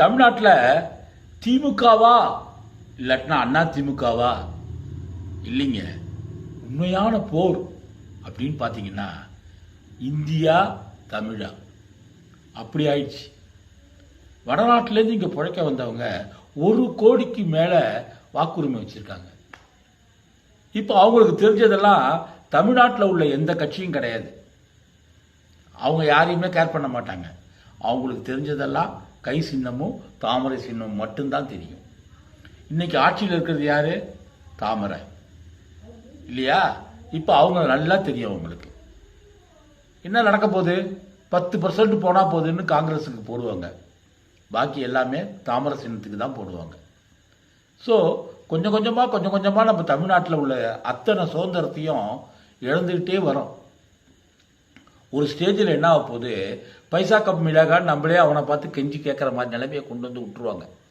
தமிழ்நாட்டில் திமுகவா இல்லாட்டினா அண்ணா திமுகவா இல்லைங்க. உண்மையான போர் அப்படின்னு பார்த்தீங்கன்னா இந்தியா தமிழா அப்படி ஆயிடுச்சு. வடநாட்டிலேருந்து இங்கே பிழைக்க வந்தவங்க 1,00,00,000க்கு மேலே வாக்குரிமை வச்சுருக்காங்க. இப்போ அவங்களுக்கு தெரிஞ்சதெல்லாம் தமிழ்நாட்டில் உள்ள எந்த கட்சியும் கிடையாது. அவங்க யாரையுமே கேர் பண்ண மாட்டாங்க. அவங்களுக்கு தெரிஞ்சதெல்லாம் கை சின்னமும் தாமரை சின்னமும் மட்டும்தான் தெரியும். இன்னைக்கு ஆட்சியில் இருக்கிறது யாரு? தாமரை இல்லையா? இப்போ அவங்க நல்லா தெரியும். அவங்களுக்கு என்ன நடக்க போகுது? 10% போனா போகுதுன்னு காங்கிரஸுக்கு போடுவாங்க. பாக்கி எல்லாமே தாமரை சின்னத்துக்கு தான் போடுவாங்க. ஸோ கொஞ்சம் கொஞ்சமாக நம்ம தமிழ்நாட்டில் உள்ள அத்தனை சுதந்திரத்தையும் இழந்துக்கிட்டே வரோம். ஒரு ஸ்டேஜில் என்ன ஆக போகுது, பைசா கப் மிளகா நம்மளே அவனை பார்த்து கெஞ்சி கேட்குற மாதிரி நிலைமையை கொண்டு வந்து விட்டுருவாங்க.